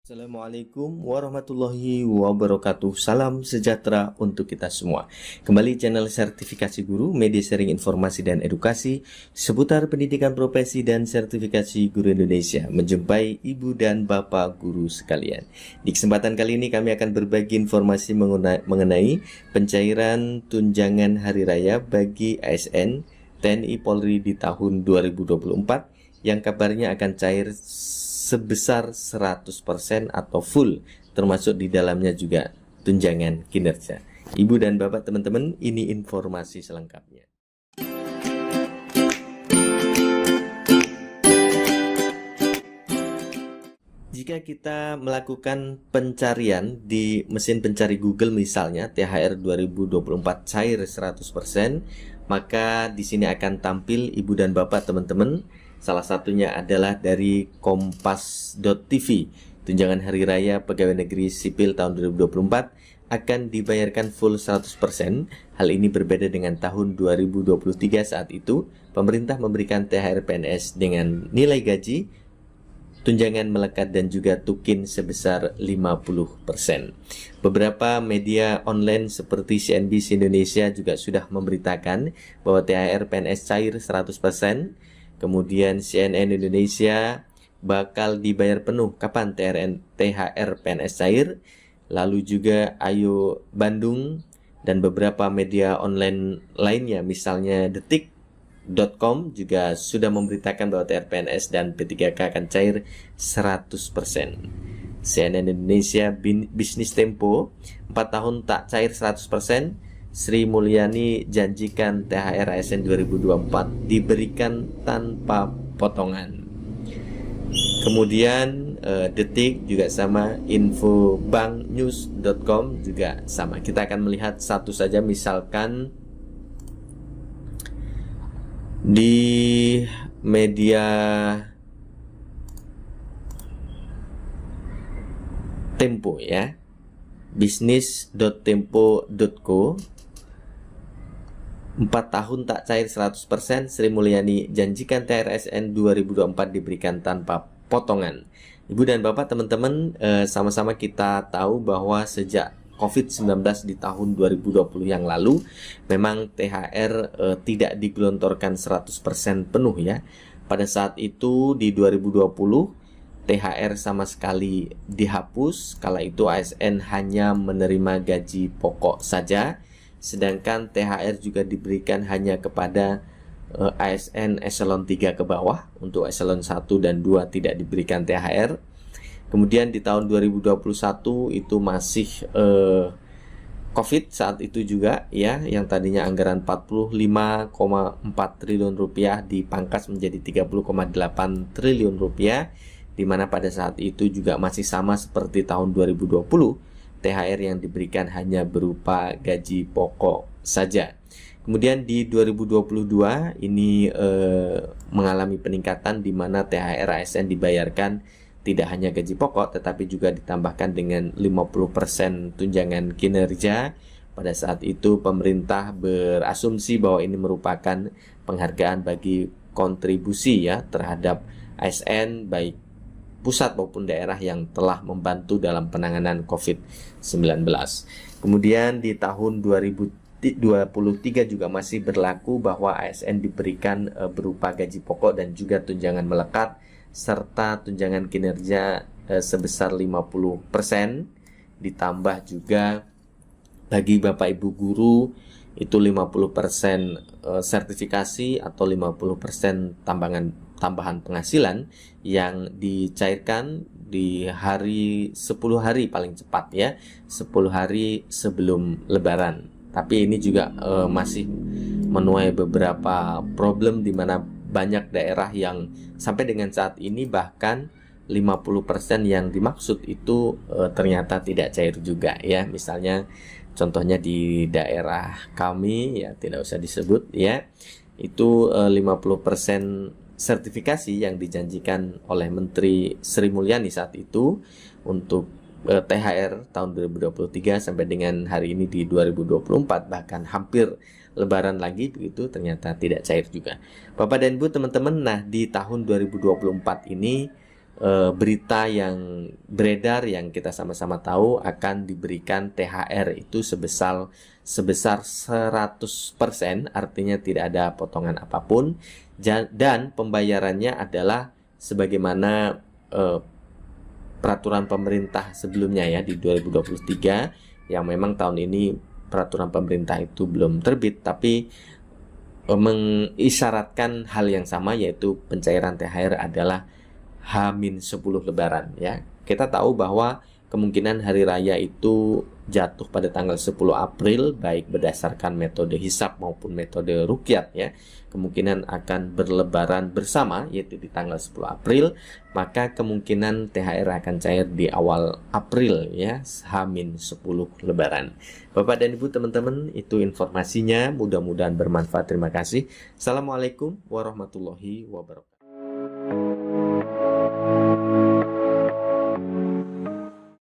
Assalamualaikum warahmatullahi wabarakatuh. Salam sejahtera untuk kita semua. Kembali channel Sertifikasi Guru, media sharing informasi dan edukasi seputar pendidikan profesi dan sertifikasi guru Indonesia. Menjumpai ibu dan bapak guru sekalian. Di kesempatan kali ini kami akan berbagi informasi mengenai pencairan tunjangan hari raya bagi ASN TNI Polri di tahun 2024 yang kabarnya akan cair sebesar 100% atau full, termasuk di dalamnya juga tunjangan kinerja. Ibu dan bapak teman-teman, ini informasi selengkapnya. Jika kita melakukan pencarian di mesin pencari Google misalnya THR 2024 cair 100%, maka di sini akan tampil ibu dan bapak teman-teman. Salah satunya adalah dari kompas.tv. Tunjangan hari raya pegawai negeri sipil tahun 2024 akan dibayarkan full 100%. Hal ini berbeda dengan tahun 2023. Saat itu pemerintah memberikan THR PNS dengan nilai gaji, tunjangan melekat dan juga tukin sebesar 50%. Beberapa media online seperti CNBC Indonesia juga sudah memberitakan bahwa THR PNS cair 100%. Kemudian CNN Indonesia bakal dibayar penuh kapan THR PNS cair. Lalu juga Ayo Bandung dan beberapa media online lainnya misalnya Detik.com juga sudah memberitakan bahwa THR PNS dan P3K akan cair 100%. CNN Indonesia Bisnis Tempo 4 tahun tak cair 100%. Sri Mulyani janjikan THR ASN 2024 diberikan tanpa potongan. Kemudian Detik juga sama, infobanknews.com juga sama. Kita akan melihat satu saja, misalkan di media Tempo ya, bisnis.tempo.co 4 tahun tak cair 100%, Sri Mulyani janjikan THR ASN 2024 diberikan tanpa potongan. Ibu dan bapak teman-teman, sama-sama kita tahu bahwa sejak COVID-19 di tahun 2020 yang lalu, memang THR tidak digelontorkan 100% penuh ya. Pada saat itu di 2020, THR sama sekali dihapus, kala itu ASN hanya menerima gaji pokok saja. Sedangkan THR juga diberikan hanya kepada ASN eselon 3 ke bawah. Untuk eselon 1 dan 2 tidak diberikan THR. Kemudian di tahun 2021 itu masih COVID saat itu juga ya, yang tadinya anggaran 45,4 triliun rupiah dipangkas menjadi 30,8 triliun rupiah, di mana pada saat itu juga masih sama seperti tahun 2020. THR yang diberikan hanya berupa gaji pokok saja. Kemudian di 2022 ini mengalami peningkatan di mana THR ASN dibayarkan tidak hanya gaji pokok tetapi juga ditambahkan dengan 50% tunjangan kinerja. Pada saat itu pemerintah berasumsi bahwa ini merupakan penghargaan bagi kontribusi ya terhadap ASN baik pusat maupun daerah yang telah membantu dalam penanganan COVID-19. Kemudian di tahun 2023 juga masih berlaku bahwa ASN diberikan berupa gaji pokok dan juga tunjangan melekat serta tunjangan kinerja sebesar 50%, ditambah juga bagi Bapak Ibu guru itu 50% sertifikasi atau 50% tambahan penghasilan yang dicairkan di 10 hari paling cepat ya, 10 hari sebelum lebaran. Tapi ini juga masih menuai beberapa problem di mana banyak daerah yang sampai dengan saat ini bahkan 50% yang dimaksud itu ternyata tidak cair juga ya. Misalnya contohnya di daerah kami ya, tidak usah disebut ya, itu 50% sertifikasi yang dijanjikan oleh Menteri Sri Mulyani saat itu untuk THR tahun 2023 sampai dengan hari ini di 2024, bahkan hampir lebaran lagi begitu, ternyata tidak cair juga. Bapak dan Ibu teman-teman, nah di tahun 2024 ini berita yang beredar yang kita sama-sama tahu akan diberikan THR itu sebesar 100%, artinya tidak ada potongan apapun, dan pembayarannya adalah sebagaimana peraturan pemerintah sebelumnya ya di 2023, yang memang tahun ini peraturan pemerintah itu belum terbit, tapi mengisyaratkan hal yang sama, yaitu pencairan THR adalah H-10 Lebaran ya. Kita tahu bahwa kemungkinan hari raya itu jatuh pada tanggal 10 April baik berdasarkan metode hisab maupun metode ruqyat ya. Kemungkinan akan berlebaran bersama yaitu di tanggal 10 April, maka kemungkinan THR akan cair di awal April ya, H-10 Lebaran. Bapak dan Ibu teman-teman, itu informasinya, mudah-mudahan bermanfaat. Terima kasih. Assalamualaikum warahmatullahi wabarakatuh.